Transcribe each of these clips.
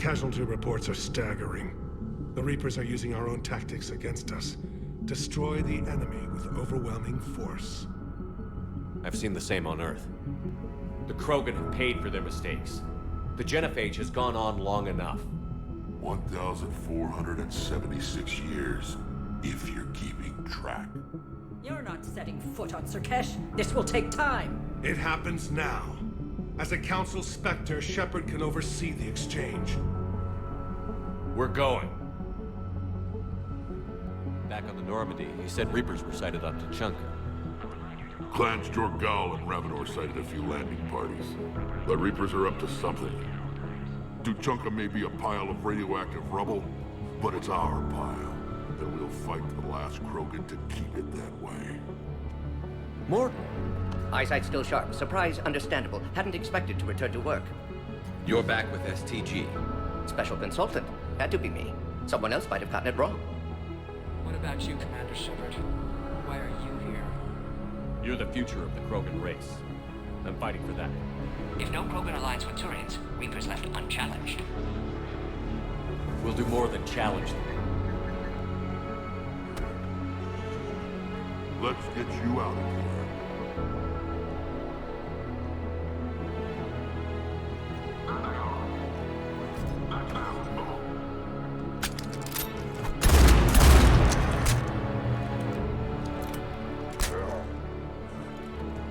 Casualty reports are staggering. The Reapers are using our own tactics against us. Destroy the enemy with overwhelming force. I've seen the same on Earth. The Krogan have paid for their mistakes. The genophage has gone on long enough. 1,476 years, if you're keeping track. You're not setting foot on Surkesh. This will take time. It happens now. As a Council Spectre, Shepard can oversee the exchange. We're going. Back on the Normandy, he said Reapers were sighted on Tuchanka. Clans Jorgal and Ravenor sighted a few landing parties. The Reapers are up to something. Tuchanka may be a pile of radioactive rubble, but it's our pile. And we'll fight to the last Krogan to keep it that way. Morton! Eyesight still sharp. Surprise understandable. Hadn't expected to return to work. You're back with STG. Special consultant. Had to be me. Someone else might have gotten it wrong. What about you, Commander Shepard? Why are you here? You're the future of the Krogan race. I'm fighting for that. If no Krogan aligns with Turians, Reapers left unchallenged. We'll do more than challenge them. Let's get you out of here.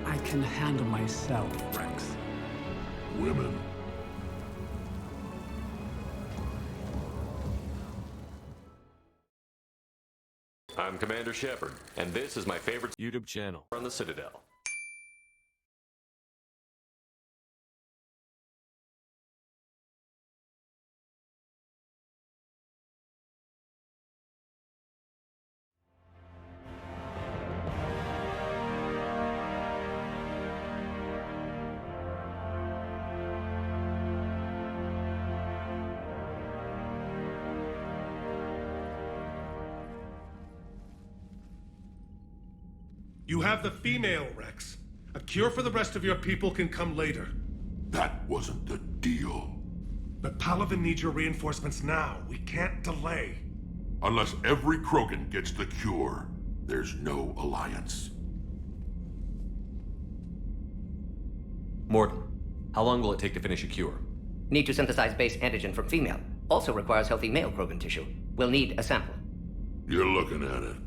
I can handle myself, Wrex. Women. I'm Commander Shepard, and this is my favorite YouTube channel on the Citadel. You have the female, Wrex. A cure for the rest of your people can come later. That wasn't the deal. But Palaven needs your reinforcements now. We can't delay. Unless every Krogan gets the cure, there's no alliance. Morton, how long will it take to finish a cure? Need to synthesize base antigen from female. Also requires healthy male Krogan tissue. We'll need a sample. You're looking at it.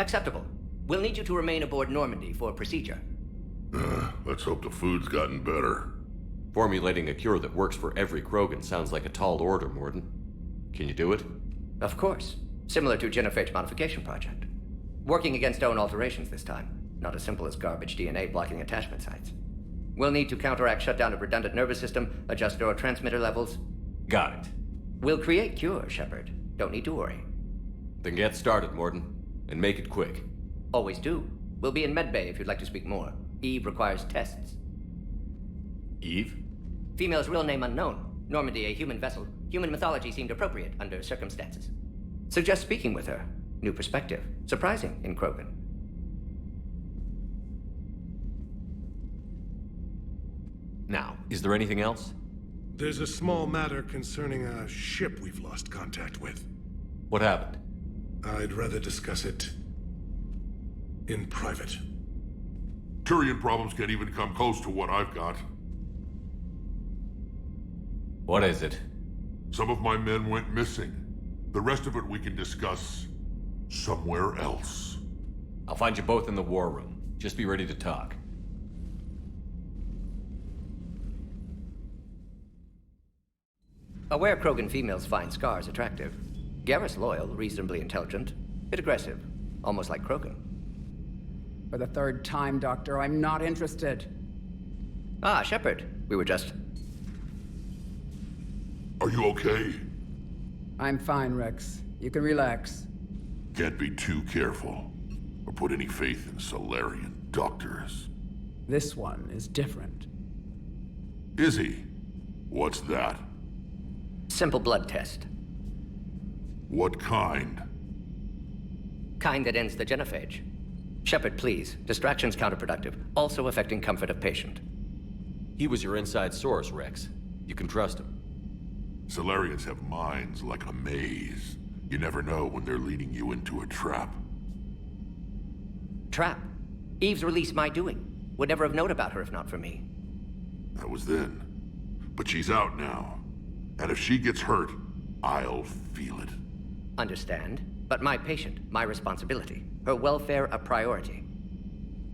Acceptable. We'll need you to remain aboard Normandy for procedure. Let's hope the food's gotten better. Formulating a cure that works for every Krogan sounds like a tall order, Morton. Can you do it? Of course. Similar to Genophage modification project. Working against own alterations this time. Not as simple as garbage DNA blocking attachment sites. We'll need to counteract shutdown of redundant nervous system, adjust neurotransmitter levels. Got it. We'll create cure, Shepard. Don't need to worry. Then get started, Morton. And make it quick. Always do. We'll be in medbay if you'd like to speak more. Eve requires tests. Eve? Female's real name unknown. Normandy a human vessel. Human mythology seemed appropriate under circumstances. Suggest speaking with her. New perspective. Surprising in Krogan. Now, is there anything else? There's a small matter concerning a ship we've lost contact with. What happened? I'd rather discuss it in private. Turian problems can't even come close to what I've got. What is it? Some of my men went missing. The rest of it we can discuss somewhere else. I'll find you both in the war room. Just be ready to talk. Aware Krogan females find scars attractive. Garrus loyal, reasonably intelligent. Bit aggressive. Almost like Krogan. For the third time, Doctor, I'm not interested. Ah, Shepard. We were just... Are you okay? I'm fine, Wrex. You can relax. Can't be too careful, or put any faith in Solarian doctors. This one is different. Is he? What's that? Simple blood test. What kind? Kind that ends the genophage. Shepard, please. Distraction's counterproductive. Also affecting comfort of patient. He was your inside source, Wrex. You can trust him. Solarians have minds like a maze. You never know when they're leading you into a trap. Trap. Eve's release my doing. Would never have known about her if not for me. That was then. But she's out now. And if she gets hurt, I'll feel it. Understand. But my patient, my responsibility. Her welfare a priority.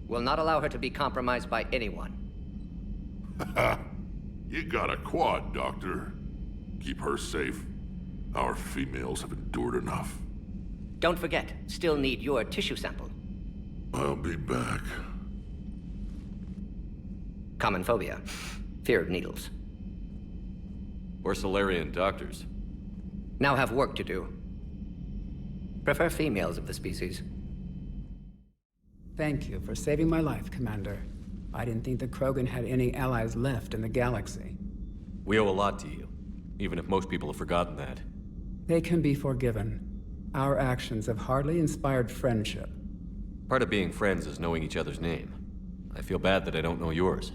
Will not allow her to be compromised by anyone. You got a quad, Doctor. Keep her safe. Our females have endured enough. Don't forget, still need your tissue sample. I'll be back. Common phobia. Fear of needles. We're Solarian doctors. Now have work to do. Prefer females of the species. Thank you for saving my life, Commander. I didn't think the Krogan had any allies left in the galaxy. We owe a lot to you, even if most people have forgotten that. They can be forgiven. Our actions have hardly inspired friendship. Part of being friends is knowing each other's name. I feel bad that I don't know yours.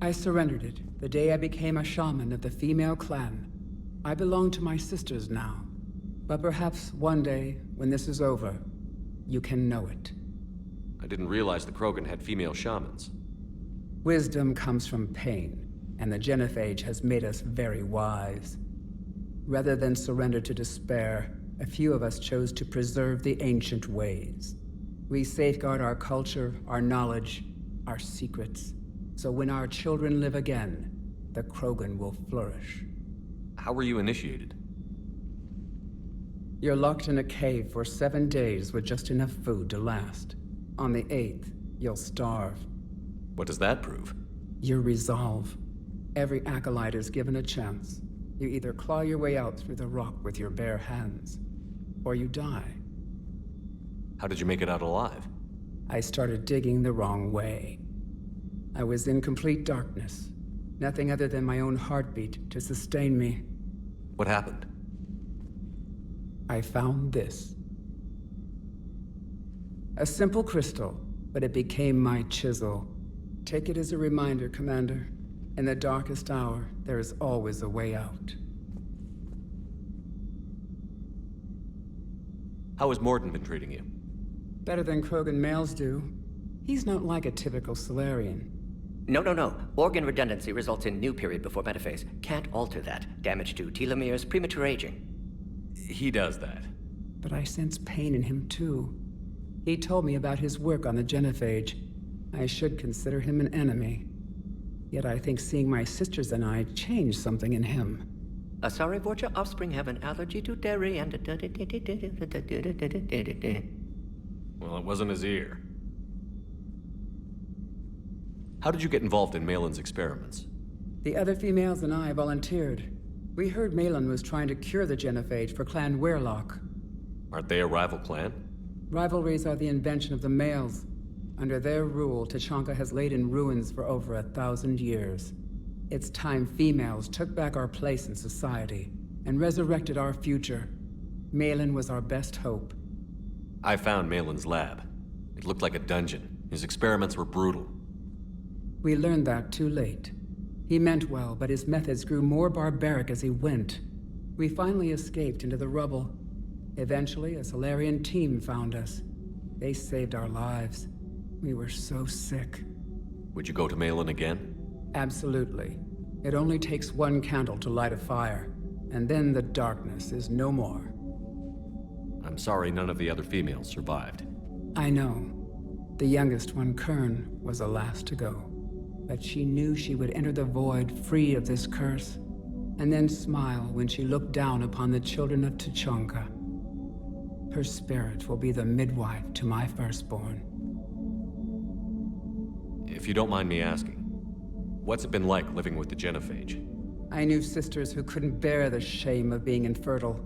I surrendered it the day I became a shaman of the female clan. I belong to my sisters now. But perhaps one day, when this is over, you can know it. I didn't realize the Krogan had female shamans. Wisdom comes from pain, and the genophage has made us very wise. Rather than surrender to despair, a few of us chose to preserve the ancient ways. We safeguard our culture, our knowledge, our secrets. So when our children live again, the Krogan will flourish. How were you initiated? You're locked in a cave for 7 days with just enough food to last. On the 8th, you'll starve. What does that prove? Your resolve. Every acolyte is given a chance. You either claw your way out through the rock with your bare hands, or you die. How did you make it out alive? I started digging the wrong way. I was in complete darkness. Nothing other than my own heartbeat to sustain me. What happened? I found this. A simple crystal, but it became my chisel. Take it as a reminder, Commander. In the darkest hour, there is always a way out. How has Morden been treating you? Better than Krogan males do. He's not like a typical Solarian. No. Organ redundancy results in new period before metaphase. Can't alter that. Damage to telomeres, premature aging. He does that. But I sense pain in him too. He told me about his work on the genophage. I should consider him an enemy. Yet I think seeing my sisters and I changed something in him. Asari Vorcha offspring have an allergy to dairy and... Well, it wasn't his ear. How did you get involved in Malin's experiments? The other females and I volunteered. We heard Malin was trying to cure the genophage for Clan Weirlock. Aren't they a rival clan? Rivalries are the invention of the males. Under their rule, Tuchanka has laid in ruins for over 1,000 years. It's time females took back our place in society and resurrected our future. Malin was our best hope. I found Malin's lab. It looked like a dungeon. His experiments were brutal. We learned that too late. He meant well, but his methods grew more barbaric as he went. We finally escaped into the rubble. Eventually, a Solarian team found us. They saved our lives. We were so sick. Would you go to Malin again? Absolutely. It only takes one candle to light a fire, and then the darkness is no more. I'm sorry none of the other females survived. I know. The youngest one, Kern, was the last to go. But she knew she would enter the void free of this curse, and then smile when she looked down upon the children of Tuchanka. Her spirit will be the midwife to my firstborn. If you don't mind me asking, what's it been like living with the genophage? I knew sisters who couldn't bear the shame of being infertile.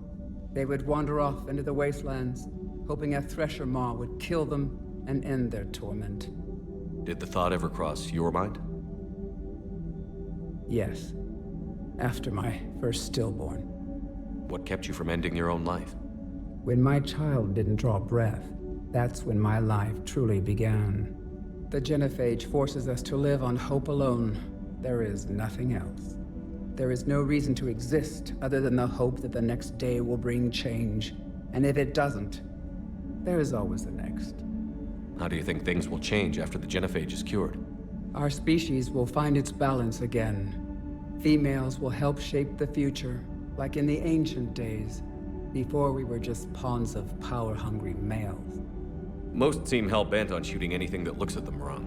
They would wander off into the wastelands, hoping a thresher maw would kill them and end their torment. Did the thought ever cross your mind? Yes. After my first stillborn. What kept you from ending your own life? When my child didn't draw breath, that's when my life truly began. The genophage forces us to live on hope alone. There is nothing else. there is no reason to exist other than the hope that the next day will bring change. And if it doesn't, there is always the next. How do you think things will change after the genophage is cured? Our species will find its balance again. Females will help shape the future, like in the ancient days, before we were just pawns of power-hungry males. Most seem hell-bent on shooting anything that looks at them wrong.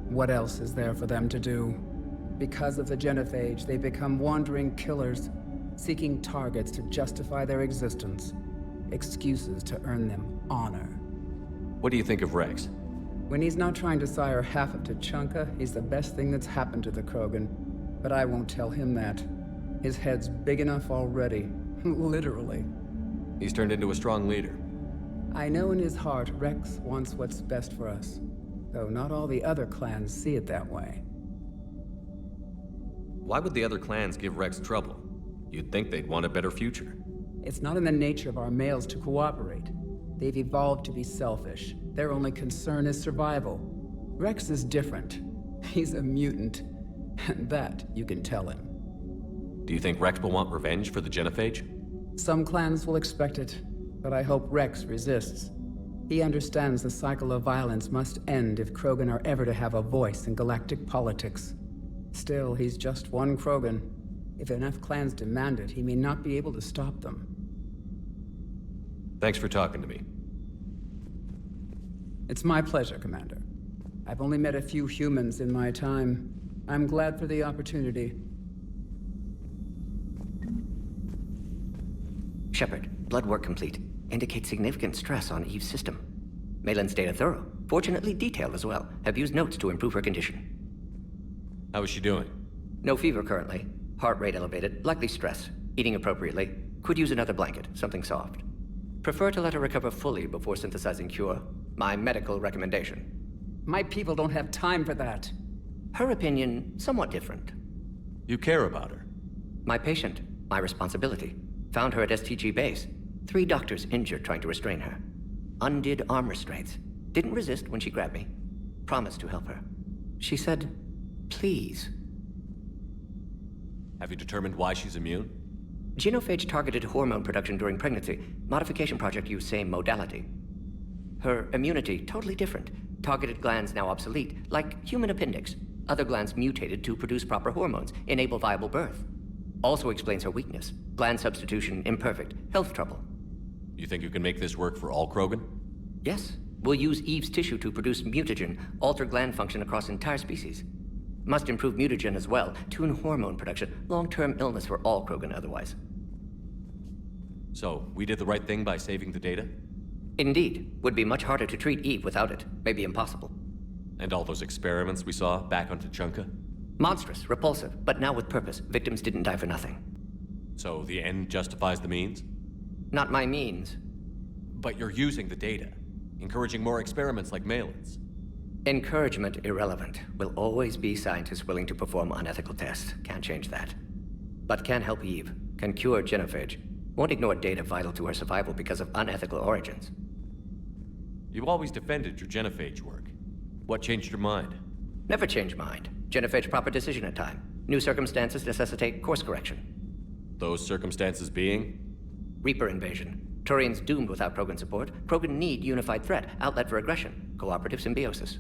What else is there for them to do? Because of the genophage, they become wandering killers, seeking targets to justify their existence, excuses to earn them honor. What do you think of Wrex? When he's not trying to sire half of Tuchanka, he's the best thing that's happened to the Krogan. But I won't tell him that. His head's big enough already. Literally. He's turned into a strong leader. I know in his heart Wrex wants what's best for us, though not all the other clans see it that way. Why would the other clans give Wrex trouble? You'd think they'd want a better future. It's not in the nature of our males to cooperate. They've evolved to be selfish. Their only concern is survival. Wrex is different. He's a mutant, and that you can tell him. Do you think Wrex will want revenge for the genophage? Some clans will expect it, but I hope Wrex resists. He understands the cycle of violence must end if Krogan are ever to have a voice in galactic politics. Still, he's just one Krogan. If enough clans demand it, he may not be able to stop them. Thanks for talking to me. It's my pleasure, Commander. I've only met a few humans in my time. I'm glad for the opportunity. Shepard, blood work complete. Indicates significant stress on Eve's system. Malin's data thorough. Fortunately detailed as well. Have used notes to improve her condition. How is she doing? No fever currently. Heart rate elevated. Likely stress. Eating appropriately. Could use another blanket. Something soft. Prefer to let her recover fully before synthesizing cure. My medical recommendation. My people don't have time for that. Her opinion, somewhat different. You care about her. My patient. My responsibility. Found her at STG base. 3 doctors injured trying to restrain her. Undid arm restraints. Didn't resist when she grabbed me. Promised to help her. She said, please. Have you determined why she's immune? Genophage targeted hormone production during pregnancy. Modification project used same modality. Her immunity, totally different. Targeted glands now obsolete, like human appendix. Other glands mutated to produce proper hormones, enable viable birth. Also explains her weakness. Gland substitution imperfect. Health trouble. You think you can make this work for all Krogan? Yes. We'll use Eve's tissue to produce mutagen, alter gland function across entire species. Must improve mutagen as well, tune hormone production, long-term illness for all Krogan otherwise. So, we did the right thing by saving the data? Indeed. Would be much harder to treat Eve without it. Maybe impossible. And all those experiments we saw back on Tuchanka? Monstrous, repulsive, but now with purpose. Victims didn't die for nothing. So the end justifies the means? Not my means. But you're using the data, encouraging more experiments like Malin's. Encouragement irrelevant. Will always be scientists willing to perform unethical tests. Can't change that. But can help Eve. Can cure genophage. Won't ignore data vital to her survival because of unethical origins. You've always defended your genophage work. What changed your mind? Never change mind. Genophage proper decision at time. New circumstances necessitate course correction. Those circumstances being? Reaper invasion. Turians doomed without Krogan support. Krogan need unified threat, outlet for aggression. Cooperative symbiosis.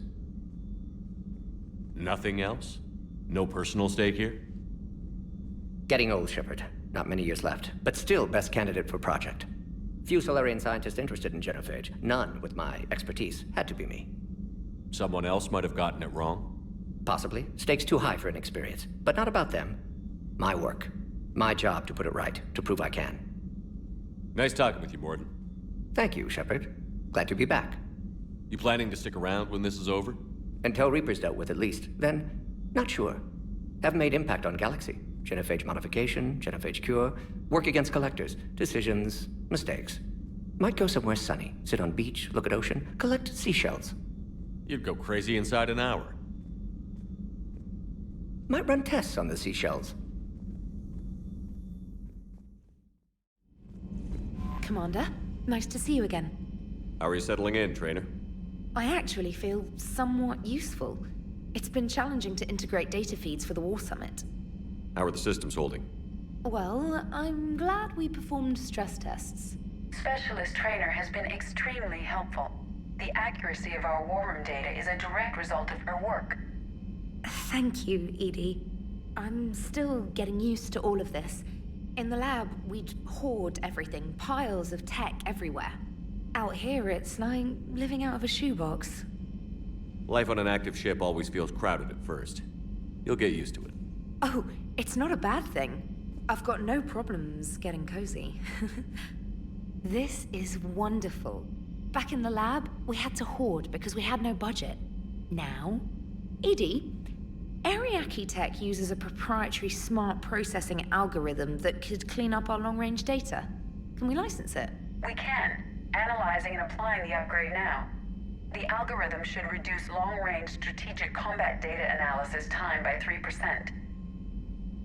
Nothing else? No personal stake here? Getting old, Shepard. Not many years left, but still best candidate for project. Few Solarian scientists interested in genophage. None with my expertise. Had to be me. Someone else might have gotten it wrong? Possibly. Stakes too high for inexperience. But not about them. My work. My job to put it right, to prove I can. Nice talking with you, Morden. Thank you, Shepard. Glad to be back. You planning to stick around when this is over? Until Reaper's dealt with, at least. Then, not sure. Have made impact on Galaxy. Genophage modification, genophage cure, work against collectors, decisions, mistakes. Might go somewhere sunny, sit on beach, look at ocean, collect seashells. You'd go crazy inside an hour. Might run tests on the seashells. Commander, nice to see you again. How are you settling in, Traynor? I actually feel somewhat useful. It's been challenging to integrate data feeds for the War Summit. How are the systems holding? Well, I'm glad we performed stress tests. Specialist Traynor has been extremely helpful. The accuracy of our war room data is a direct result of her work. Thank you, Edie. I'm still getting used to all of this. In the lab, we'd hoard everything, piles of tech everywhere. Out here, it's like living out of a shoebox. Life on an active ship always feels crowded at first. You'll get used to it. Oh, it's not a bad thing. I've got no problems getting cozy. This is wonderful. Back in the lab, we had to hoard because we had no budget. Now, Edie, Ariake Tech uses a proprietary smart processing algorithm that could clean up our long-range data. Can we license it? We can. Analyzing and applying the upgrade now. The algorithm should reduce long-range strategic combat data analysis time by 3%.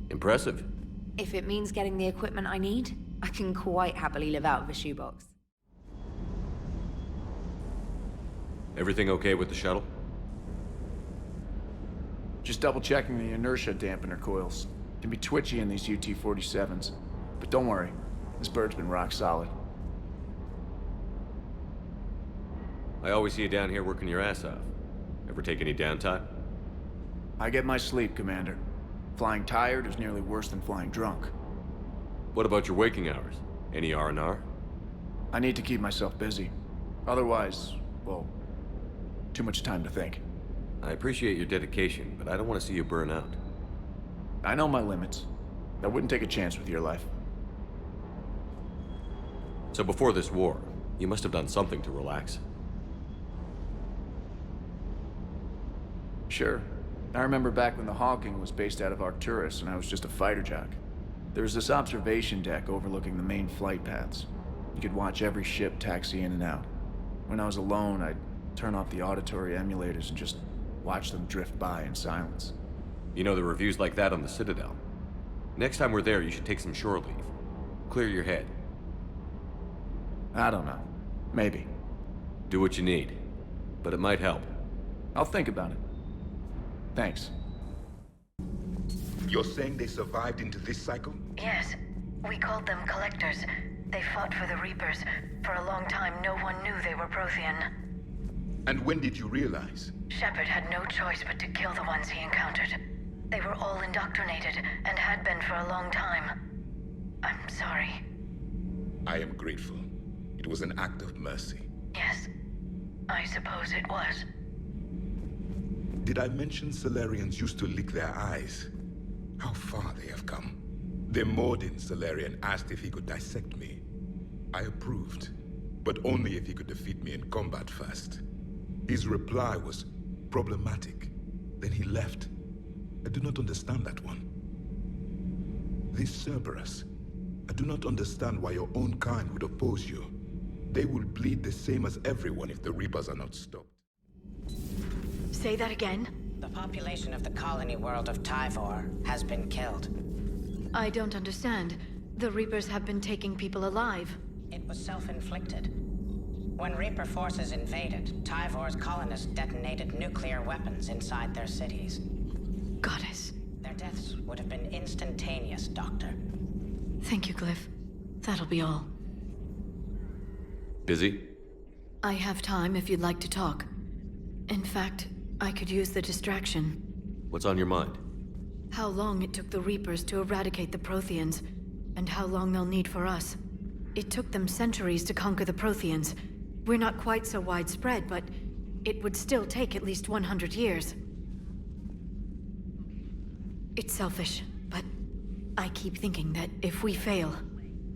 Impressive. If it means getting the equipment I need, I can quite happily live out of a shoebox. Everything okay with the shuttle? Just double-checking the inertia dampener coils. Can be twitchy in these UT-47s. But don't worry, this bird's been rock solid. I always see you down here working your ass off. Ever take any downtime? I get my sleep, Commander. Flying tired is nearly worse than flying drunk. What about your waking hours? Any R&R? I need to keep myself busy. Otherwise, well, too much time to think. I appreciate your dedication, but I don't want to see you burn out. I know my limits. I wouldn't take a chance with your life. So before this war, you must have done something to relax. Sure. I remember back when the Hawking was based out of Arcturus and I was just a fighter jock. There was this observation deck overlooking the main flight paths. You could watch every ship taxi in and out. When I was alone, I'd turn off the auditory emulators and just watch them drift by in silence. You know, the reviews like that on the Citadel. Next time we're there, you should take some shore leave. Clear your head. I don't know. Maybe. Do what you need. But it might help. I'll think about it. Thanks. You're saying they survived into this cycle? Yes. We called them Collectors. They fought for the Reapers. For a long time, no one knew they were Prothean. And when did you realize? Shepard had no choice but to kill the ones he encountered. They were all indoctrinated, and had been for a long time. I'm sorry. I am grateful. It was an act of mercy. Yes. I suppose it was. Did I mention Salarians used to lick their eyes? How far they have come. The Mordin Salarian asked if he could dissect me. I approved, but only if he could defeat me in combat first. His reply was problematic. Then he left. I do not understand that one. This Cerberus. I do not understand why your own kind would oppose you. They will bleed the same as everyone if the Reapers are not stopped. Say that again? The population of the colony world of Tyvor has been killed. I don't understand. The Reapers have been taking people alive. It was self-inflicted. When Reaper forces invaded, Tyvor's colonists detonated nuclear weapons inside their cities. Goddess. Their deaths would have been instantaneous, Doctor. Thank you, Glyph. That'll be all. Busy? I have time if you'd like to talk. In fact, I could use the distraction. What's on your mind? How long it took the Reapers to eradicate the Protheans, and how long they'll need for us. It took them centuries to conquer the Protheans. We're not quite so widespread, but it would still take at least 100 years. It's selfish, but I keep thinking that if we fail...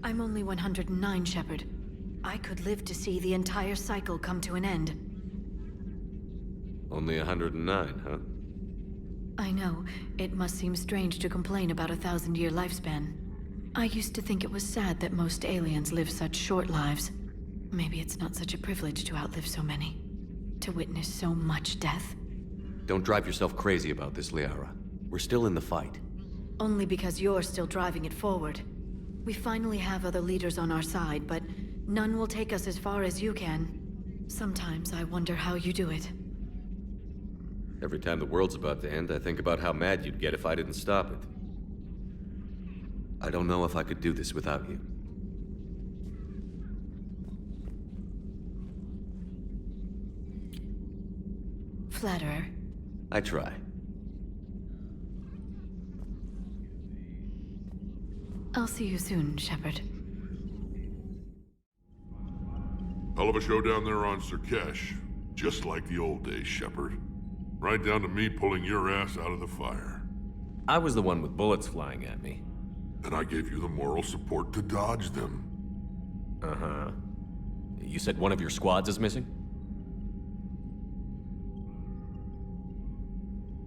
I'm only 109, Shepard. I could live to see the entire cycle come to an end. Only 109, huh? I know. It must seem strange to complain about a 1,000-year lifespan. I used to think it was sad that most aliens live such short lives. Maybe it's not such a privilege to outlive so many. To witness so much death. Don't drive yourself crazy about this, Liara. We're still in the fight. Only because you're still driving it forward. We finally have other leaders on our side, but none will take us as far as you can. Sometimes I wonder how you do it. Every time the world's about to end, I think about how mad you'd get if I didn't stop it. I don't know if I could do this without you. Flatterer. I try. I'll see you soon, Shepard. Hell of a show down there on Surkesh. Just like the old days, Shepard. Right down to me pulling your ass out of the fire. I was the one with bullets flying at me. And I gave you the moral support to dodge them. Uh-huh. You said one of your squads is missing?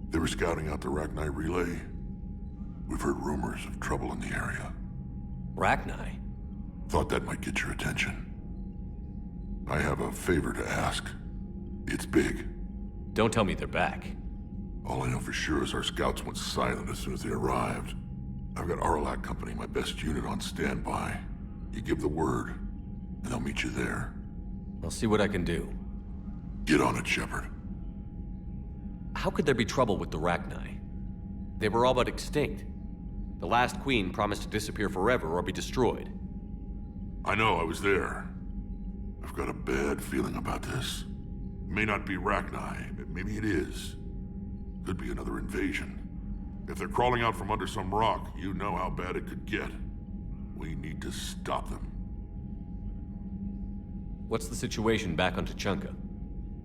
They were scouting out the Rachni relay. We've heard rumors of trouble in the area. Rachni? Thought that might get your attention. I have a favor to ask. It's big. Don't tell me they're back. All I know for sure is our scouts went silent as soon as they arrived. I've got Aralac Company, my best unit, on standby. You give the word, and they'll meet you there. I'll see what I can do. Get on it, Shepard. How could there be trouble with the Rachni? They were all but extinct. The last queen promised to disappear forever or be destroyed. I know, I was there. I've got a bad feeling about this. It may not be Rachni, but maybe it is. Could be another invasion. If they're crawling out from under some rock, you know how bad it could get. We need to stop them. What's the situation back on Tuchanka?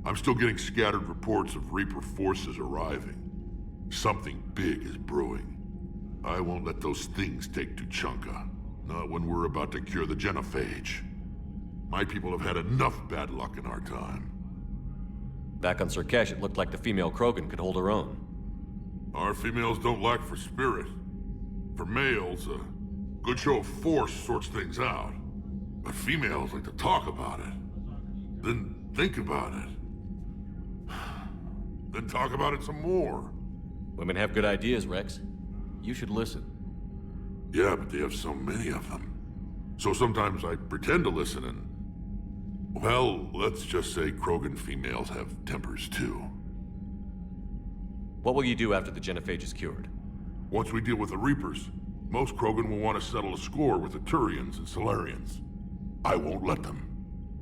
I'm still getting scattered reports of Reaper forces arriving. Something big is brewing. I won't let those things take Tuchanka. Not when we're about to cure the genophage. My people have had enough bad luck in our time. Back on Surkesh, it looked like the female Krogan could hold her own. Our females don't lack for spirit. For males, a good show of force sorts things out. But females like to talk about it. Then think about it. Then talk about it some more. Women have good ideas, Wrex. You should listen. Yeah, but they have so many of them. So sometimes I pretend to listen and... Well, let's just say Krogan females have tempers too. What will you do after the genophage is cured? Once we deal with the Reapers, most Krogan will want to settle a score with the Turians and Solarians. I won't let them.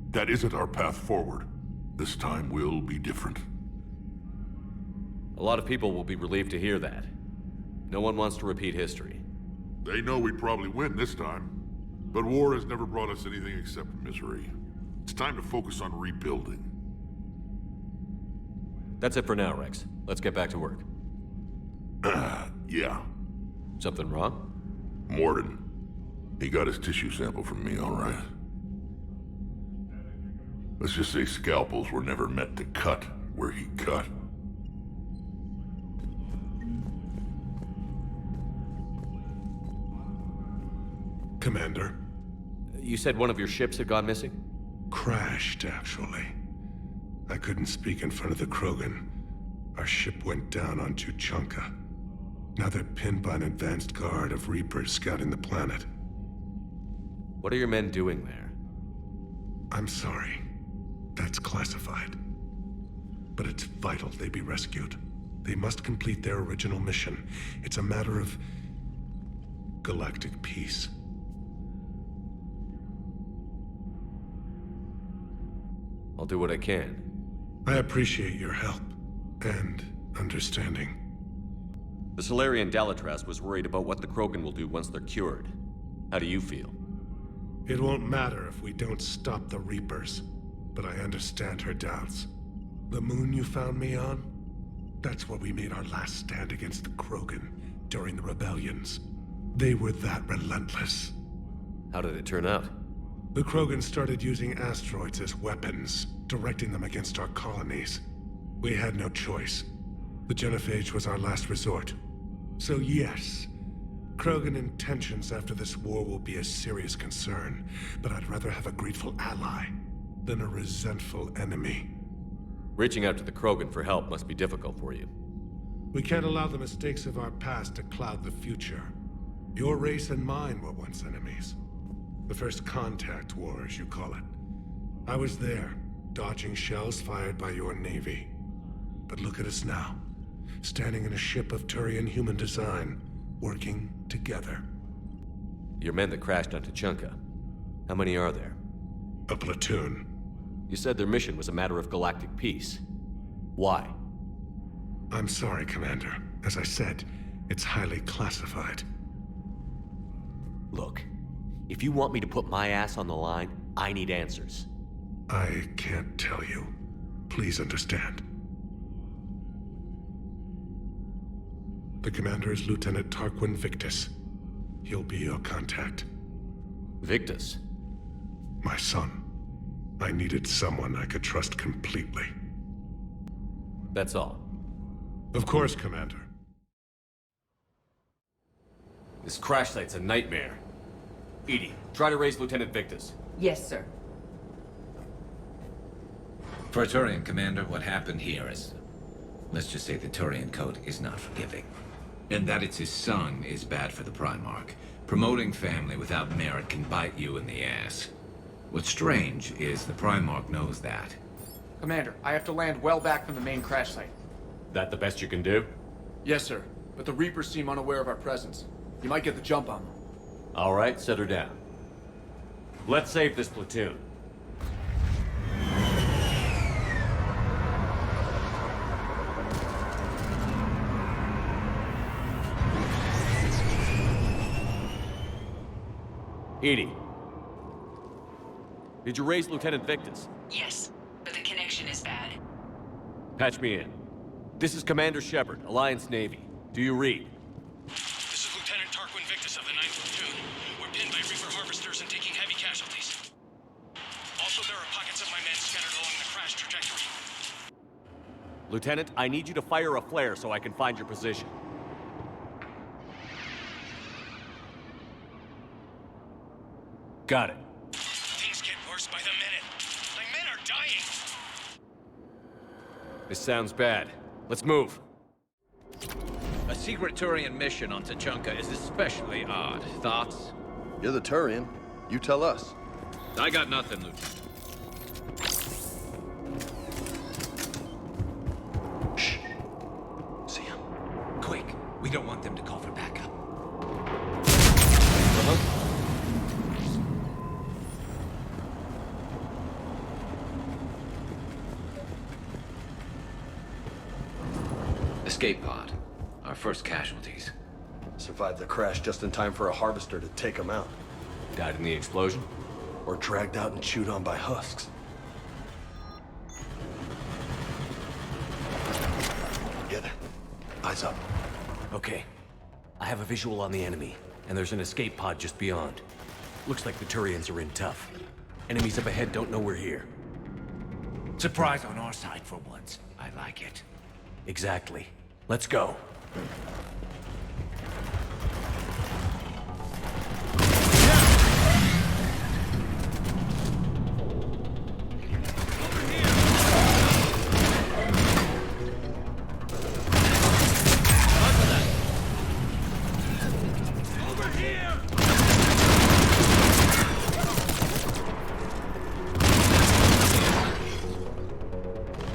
That isn't our path forward. This time will be different. A lot of people will be relieved to hear that. No one wants to repeat history. They know we'd probably win this time. But war has never brought us anything except misery. It's time to focus on rebuilding. That's it for now, Wrex. Let's get back to work. Yeah. Something wrong? Morden. He got his tissue sample from me, all right. Let's just say scalpels were never meant to cut where he cut. Commander. You said one of your ships had gone missing? Crashed, actually. I couldn't speak in front of the Krogan. Our ship went down on Tuchanka. Now they're pinned by an advanced guard of Reapers scouting the planet. What are your men doing there? I'm sorry. That's classified. But it's vital they be rescued. They must complete their original mission. It's a matter of galactic peace. I'll do what I can. I appreciate your help and understanding. The Solarian Dalatras was worried about what the Krogan will do once they're cured. How do you feel? It won't matter if we don't stop the Reapers, but I understand her doubts. The moon you found me on? That's where we made our last stand against the Krogan during the rebellions. They were that relentless. How did it turn out? The Krogan started using asteroids as weapons, directing them against our colonies. We had no choice. The genophage was our last resort. So yes, Krogan intentions after this war will be a serious concern, but I'd rather have a grateful ally than a resentful enemy. Reaching out to the Krogan for help must be difficult for you. We can't allow the mistakes of our past to cloud the future. Your race and mine were once enemies. The First Contact War, as you call it. I was there, dodging shells fired by your navy. But look at us now, standing in a ship of Turian human design, working together. Your men that crashed on Tuchanka. How many are there? A platoon. You said their mission was a matter of galactic peace. Why? I'm sorry, Commander. As I said, it's highly classified. Look, if you want me to put my ass on the line, I need answers. I can't tell you. Please understand. The commander is Lieutenant Tarquin Victus. He'll be your contact. Victus? My son. I needed someone I could trust completely. That's all. Of course, Commander. This crash site's a nightmare. Edie, try to raise Lieutenant Victus. Yes, sir. For a Turian commander, what happened here is... let's just say the Turian code is not forgiving. And that it's his son is bad for the Primarch. Promoting family without merit can bite you in the ass. What's strange is the Primarch knows that. Commander, I have to land well back from the main crash site. That the best you can do? Yes, sir. But the Reapers seem unaware of our presence. You might get the jump on them. All right, set her down. Let's save this platoon. Edie. Did you raise Lieutenant Victus? Yes, but the connection is bad. Patch me in. This is Commander Shepard, Alliance Navy. Do you read? This is Lieutenant Tarquin Victus of the 9th Platoon. We're pinned by Reaper harvesters and taking heavy casualties. Also, there are pockets of my men scattered along the crash trajectory. Lieutenant, I need you to fire a flare so I can find your position. Got it. Things get worse by the minute. My men are dying! This sounds bad. Let's move. A secret Turian mission on Tuchanka is especially odd. Thoughts? You're the Turian. You tell us. I got nothing, Lieutenant. Shh. See him. Quick. We don't want them to call for backup. Escape pod. Our first casualties. Survived the crash just in time for a harvester to take them out. Died in the explosion? Or dragged out and chewed on by husks. Get it. Eyes up. Okay. I have a visual on the enemy, and there's an escape pod just beyond. Looks like the Turians are in tough. Enemies up ahead don't know we're here. Surprise on our side for once. I like it. Exactly. Let's go.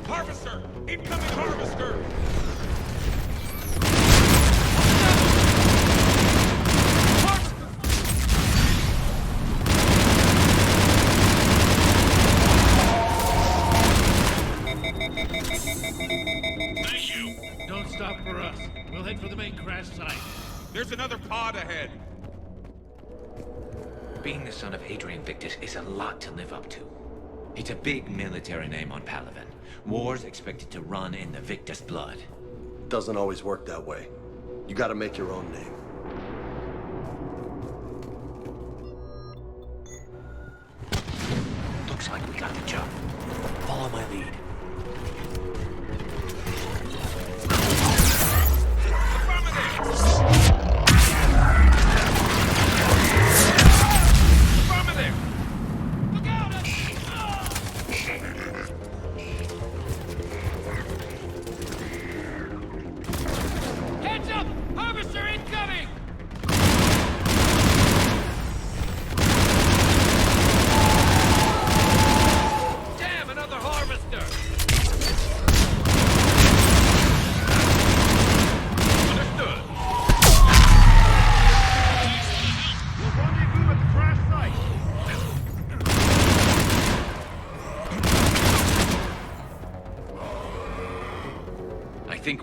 Harvester! Incoming harvester! Thank you. Don't stop for us. We'll head for the main crash site. There's another pod ahead. Being the son of Adrian Victus is a lot to live up to. It's a big military name on Palaven. War's expected to run in the Victus blood. Doesn't always work that way. You gotta make your own name. Looks like we got the job. Follow my lead. Heads up! Harvester incoming!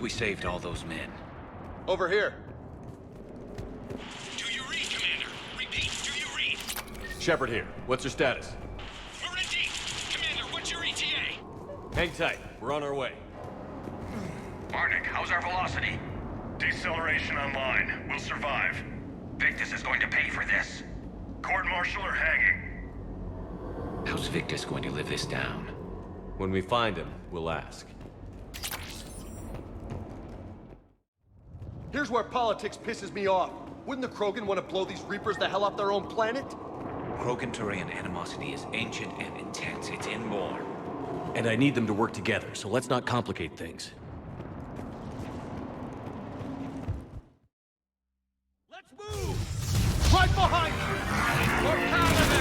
we saved all those men. Over here. Do you read, Commander? Repeat, do you read? Shepard here. What's your status? We're in deep. Commander, what's your ETA? Hang tight. We're on our way. Marnik, how's our velocity? Deceleration online. We'll survive. Victus is going to pay for this. Court-martial or hanging? How's Victus going to live this down? When we find him, we'll ask. Here's where politics pisses me off. Wouldn't the Krogan want to blow these Reapers the hell off their own planet? Krogan-Turian animosity is ancient and intense. It's inborn. And I need them to work together, so let's not complicate things. Let's move! Right behind you! We're Paladin!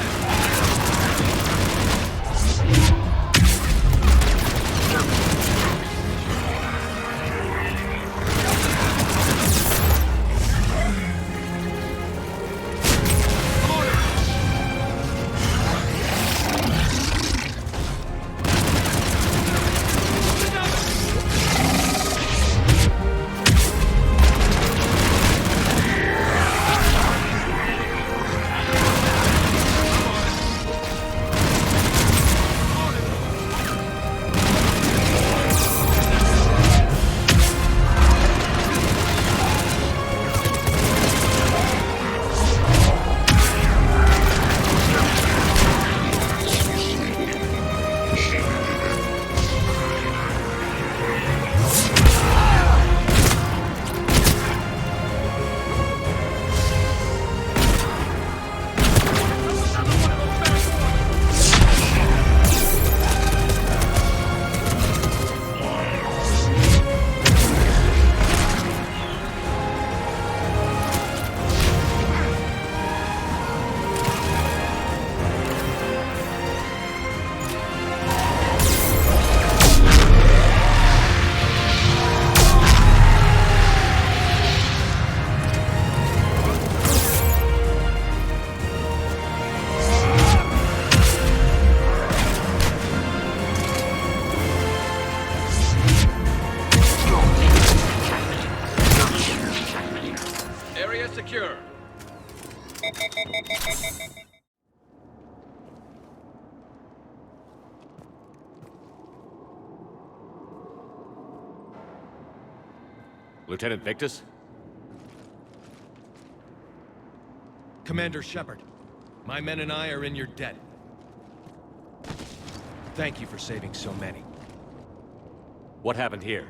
Secure. Lieutenant Victus? Commander Shepard, my men and I are in your debt. Thank you for saving so many. What happened here?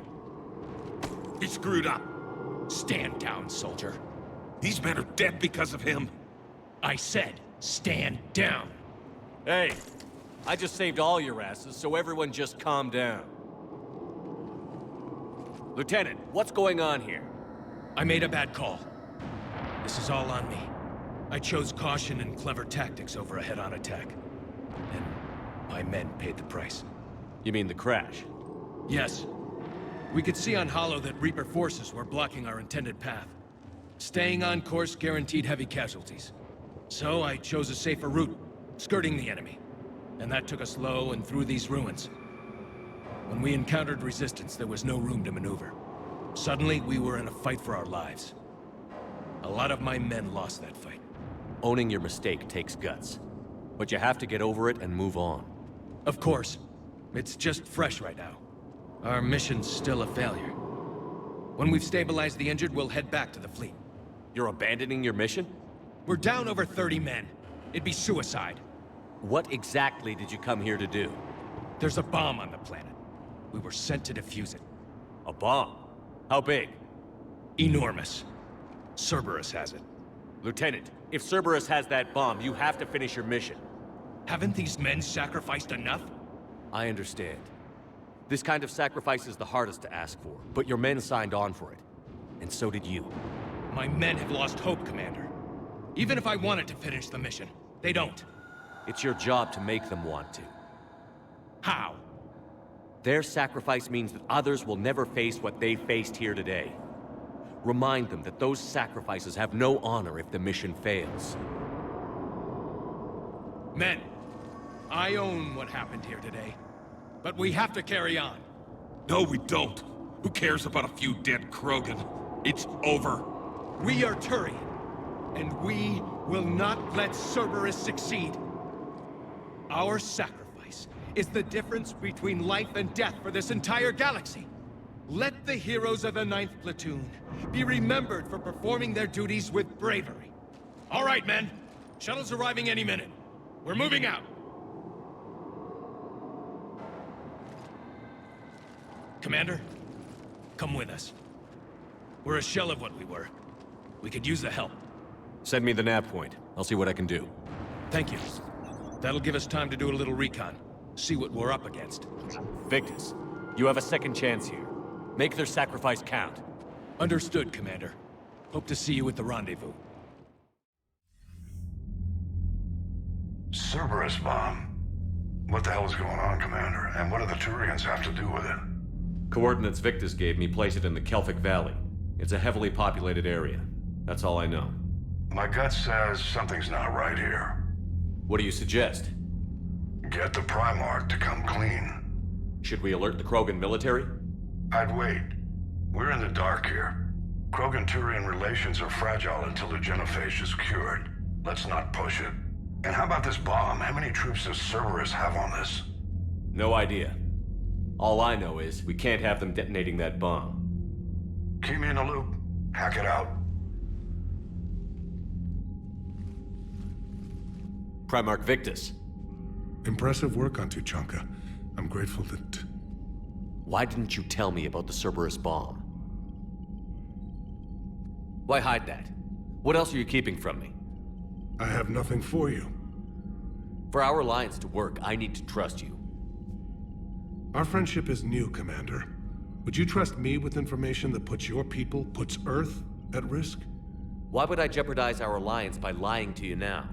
He screwed up. Stand down, soldier. These men are dead because of him. I said, stand down. Hey, I just saved all your asses, so everyone just calm down. Lieutenant, what's going on here? I made a bad call. This is all on me. I chose caution and clever tactics over a head-on attack. And my men paid the price. You mean the crash? Yes. We could see on Hollow that Reaper forces were blocking our intended path. Staying on course guaranteed heavy casualties. So I chose a safer route, skirting the enemy. And that took us low and through these ruins. When we encountered resistance, there was no room to maneuver. Suddenly, we were in a fight for our lives. A lot of my men lost that fight. Owning your mistake takes guts. But you have to get over it and move on. Of course. It's just fresh right now. Our mission's still a failure. When we've stabilized the injured, we'll head back to the fleet. You're abandoning your mission? We're down over 30 men. It'd be suicide. What exactly did you come here to do? There's a bomb on the planet. We were sent to defuse it. A bomb? How big? Enormous. Cerberus has it. Lieutenant, if Cerberus has that bomb, you have to finish your mission. Haven't these men sacrificed enough? I understand. This kind of sacrifice is the hardest to ask for, but your men signed on for it. And so did you. My men have lost hope, Commander. Even if I wanted to finish the mission, they don't. It's your job to make them want to. How? Their sacrifice means that others will never face what they faced here today. Remind them that those sacrifices have no honor if the mission fails. Men, I own what happened here today. But we have to carry on. No, we don't. Who cares about a few dead Krogan? It's over. We are Turian, and we will not let Cerberus succeed. Our sacrifice is the difference between life and death for this entire galaxy. Let the heroes of the 9th Platoon be remembered for performing their duties with bravery. All right, men. Shuttle's arriving any minute. We're moving out. Commander, come with us. We're a shell of what we were. We could use the help. Send me the nav point. I'll see what I can do. Thank you. That'll give us time to do a little recon. See what we're up against. Victus, you have a second chance here. Make their sacrifice count. Understood, Commander. Hope to see you at the rendezvous. Cerberus bomb? What the hell is going on, Commander? And what do the Turians have to do with it? Coordinates Victus gave me place it in the Kelphic Valley. It's a heavily populated area. That's all I know. My gut says something's not right here. What do you suggest? Get the Primarch to come clean. Should we alert the Krogan military? I'd wait. We're in the dark here. Krogan-Turian relations are fragile until the genophage is cured. Let's not push it. And how about this bomb? How many troops does Cerberus have on this? No idea. All I know is we can't have them detonating that bomb. Keep me in the loop. Hack it out. Primarch Victus. Impressive work on Tuchanka. I'm grateful that... Why didn't you tell me about the Cerberus bomb? Why hide that? What else are you keeping from me? I have nothing for you. For our alliance to work, I need to trust you. Our friendship is new, Commander. Would you trust me with information that puts your people, puts Earth, at risk? Why would I jeopardize our alliance by lying to you now?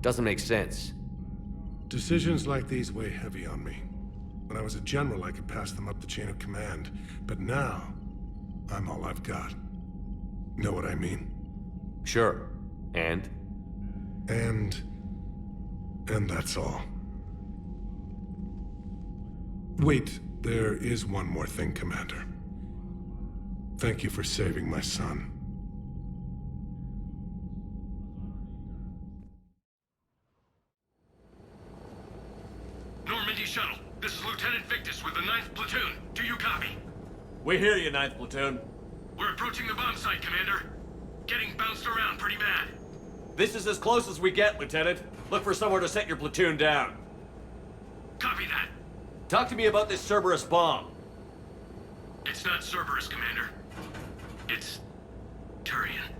Doesn't make sense. Decisions like these weigh heavy on me. When I was a general, I could pass them up the chain of command. But now, I'm all I've got. Know what I mean? Sure. And that's all. Wait, there is one more thing, Commander. Thank you for saving my son. Normandy Shuttle, this is Lieutenant Victus with the 9th Platoon. Do you copy? We hear you, 9th Platoon. We're approaching the bomb site, Commander. Getting bounced around pretty bad. This is as close as we get, Lieutenant. Look for somewhere to set your platoon down. Copy that. Talk to me about this Cerberus bomb. It's not Cerberus, Commander. It's... Turian.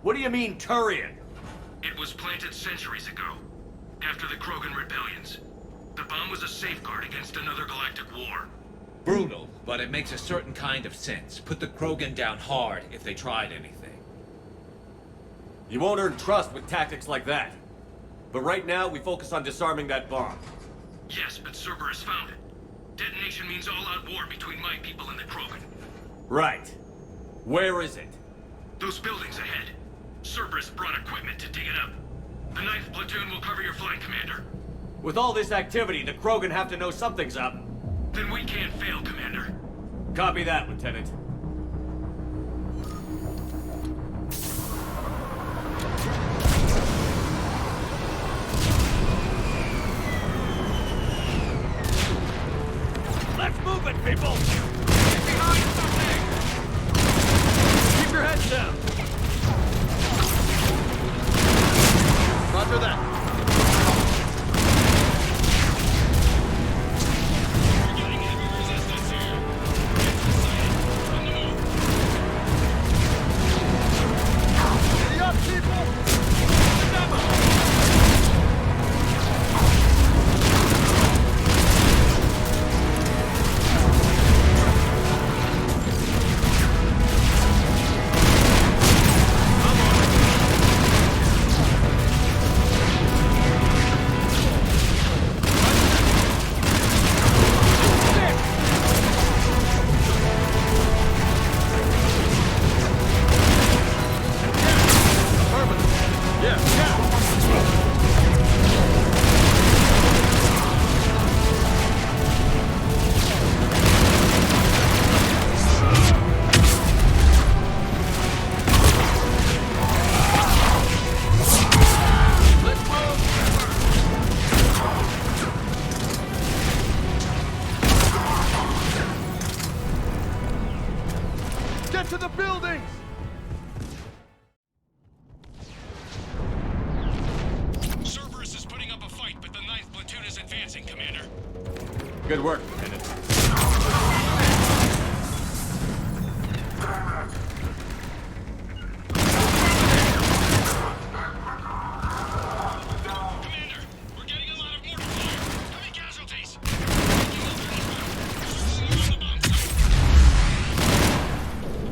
What do you mean, Turian? It was planted centuries ago, after the Krogan rebellions. The bomb was a safeguard against another galactic war. Brutal, but it makes a certain kind of sense. Put the Krogan down hard if they tried anything. You won't earn trust with tactics like that. But right now, we focus on disarming that bomb. Yes, but Cerberus found it. Detonation means all-out war between my people and the Krogan. Right. Where is it? Those buildings ahead. Cerberus brought equipment to dig it up. The 9th Platoon will cover your flank, Commander. With all this activity, the Krogan have to know something's up. Then we can't fail, Commander. Copy that, Lieutenant. Let's move it, people! Get behind something! Keep your heads down! Roger that. We're getting heavy resistance here. Get sighted. The Good work, Lieutenant.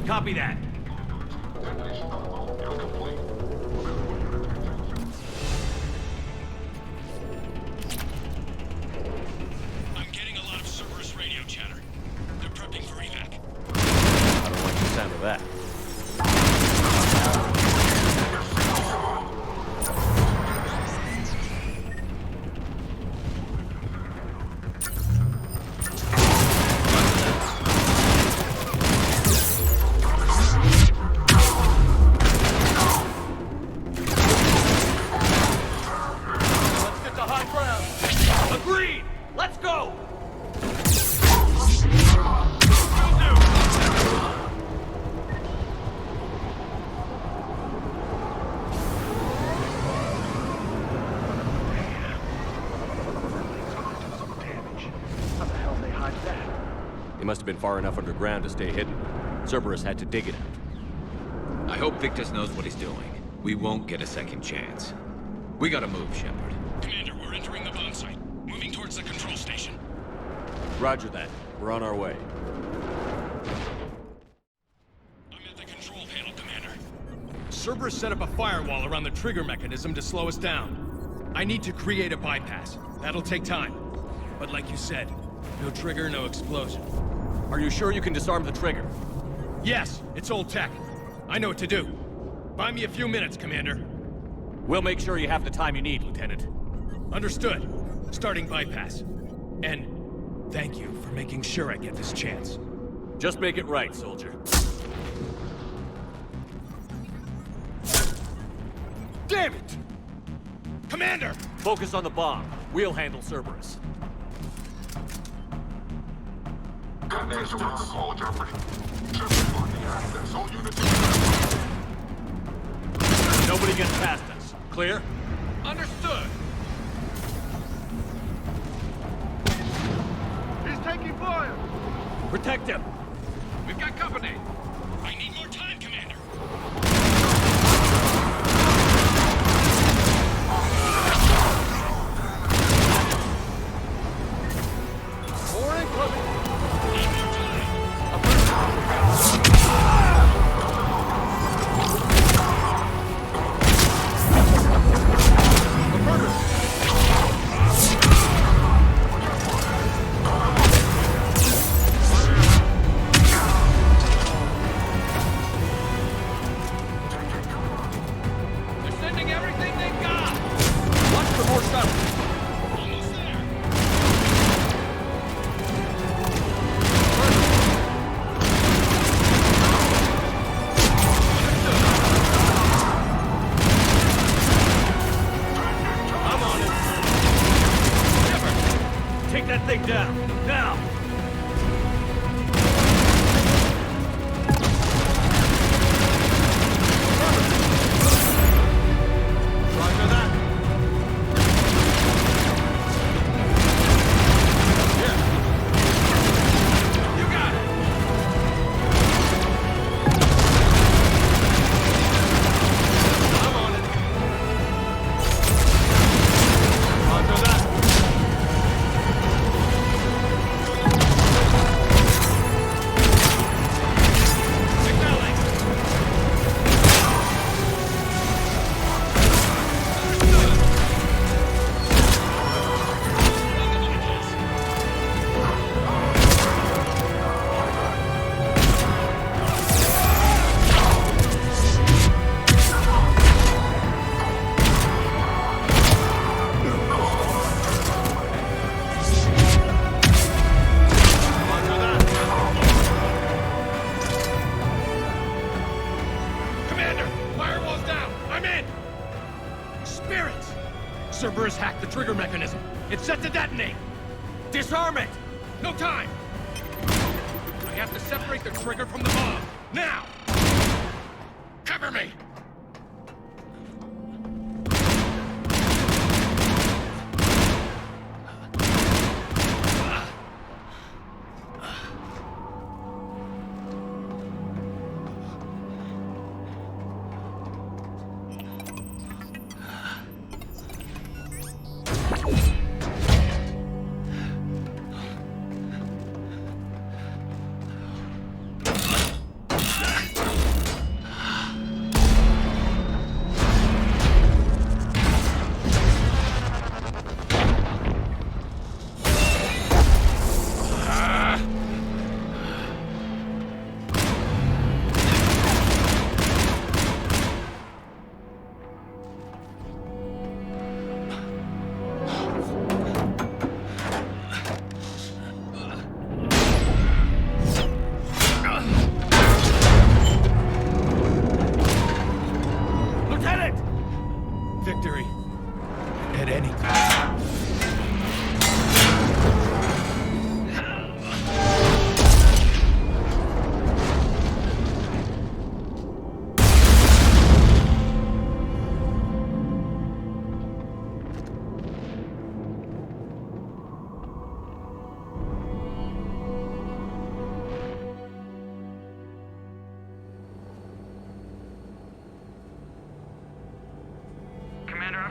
Copy that. I'm getting a lot of Cerberus radio chatter. They're prepping for evac. I don't like the sound of that. Must have been far enough underground to stay hidden. Cerberus had to dig it out. I hope Victus knows what he's doing. We won't get a second chance. We gotta move, Shepard. Commander, we're entering the bomb site. Moving towards the control station. Roger that. We're on our way. I'm at the control panel, Commander. Cerberus set up a firewall around the trigger mechanism to slow us down. I need to create a bypass. That'll take time. But like you said, no trigger, no explosion. Are you sure you can disarm the trigger? Yes, it's old tech. I know what to do. Buy me a few minutes, Commander. We'll make sure you have the time you need, Lieutenant. Understood. Starting bypass. And thank you for making sure I get this chance. Just make it right, soldier. Damn it! Commander! Focus on the bomb. We'll handle Cerberus. Nobody gets past us. Clear? Understood! He's taking fire! Protect him! We've got company! I need more time, Commander! More incoming! Cerberus hacked the trigger mechanism. It's set to detonate. Disarm it! No time! I have to separate the trigger from the bomb. Now! Cover me!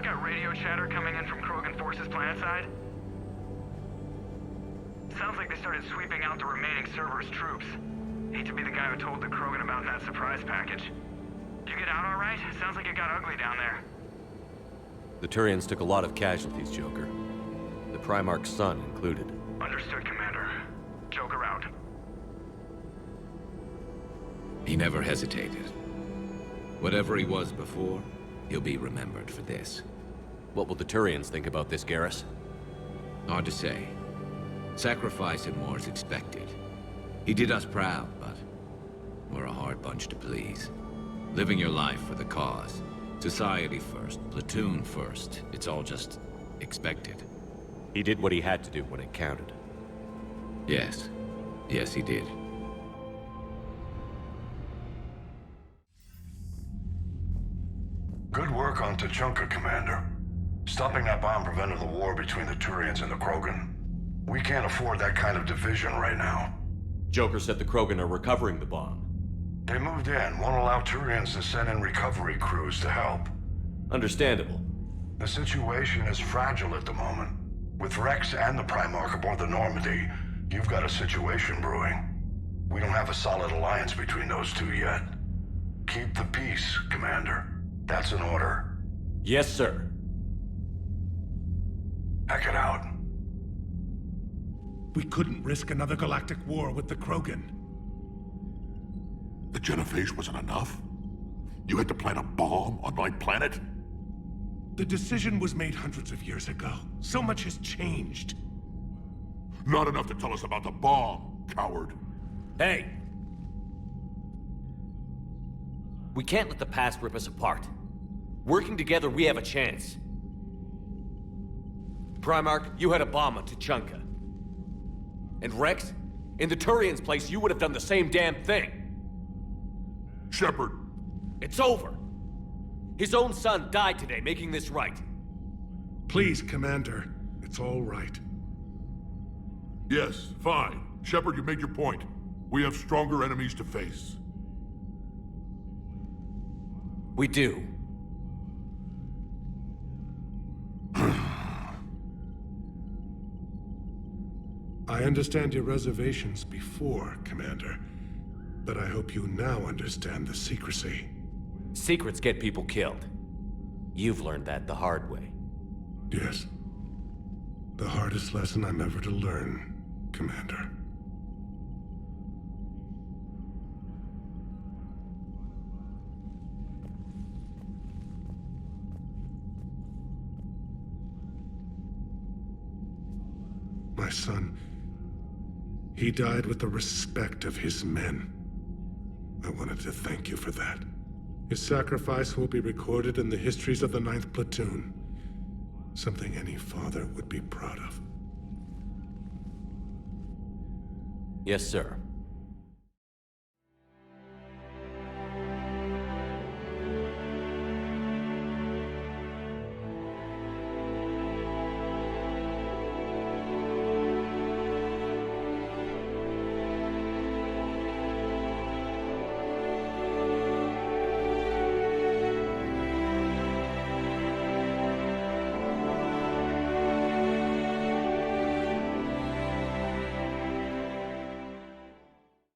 got radio chatter coming in from Krogan forces planetside? Sounds like they started sweeping out the remaining Cerberus troops. Hate to be the guy who told the Krogan about that surprise package. Did you get out all right? Sounds like it got ugly down there. The Turians took a lot of casualties, Joker. The Primarch's son included. Understood, Commander. Joker out. He never hesitated. Whatever he was before, he'll be remembered for this. What will the Turians think about this, Garrus? Hard to say. Sacrifice and more is expected. He did us proud, but we're a hard bunch to please. Living your life for the cause. Society first, platoon first. It's all just expected. He did what he had to do when it counted. Yes. Yes, he did. Good work on Tuchanka, Commander. Stopping that bomb prevented the war between the Turians and the Krogan. We can't afford that kind of division right now. Joker said the Krogan are recovering the bomb. They moved in, won't allow Turians to send in recovery crews to help. Understandable. The situation is fragile at the moment. With Wrex and the Primarch aboard the Normandy, you've got a situation brewing. We don't have a solid alliance between those two yet. Keep the peace, Commander. That's an order. Yes, sir. Hack it out. We couldn't risk another galactic war with the Krogan. The genophage wasn't enough? You had to plant a bomb on my planet? The decision was made hundreds of years ago. So much has changed. Not enough to tell us about the bomb, coward. Hey! We can't let the past rip us apart. Working together, we have a chance. Primarch, you had a bomb on Tuchanka. And Wrex, in the Turian's place, you would have done the same damn thing. Shepard! It's over! His own son died today, making this right. Please, Commander. It's all right. Yes, fine. Shepard, you made your point. We have stronger enemies to face. We do. I understand your reservations before, Commander. But I hope you now understand the secrecy. Secrets get people killed. You've learned that the hard way. Yes. The hardest lesson I'm ever to learn, Commander. My son, he died with the respect of his men. I wanted to thank you for that. His sacrifice will be recorded in the histories of the 9th Platoon. Something any father would be proud of. Yes, sir.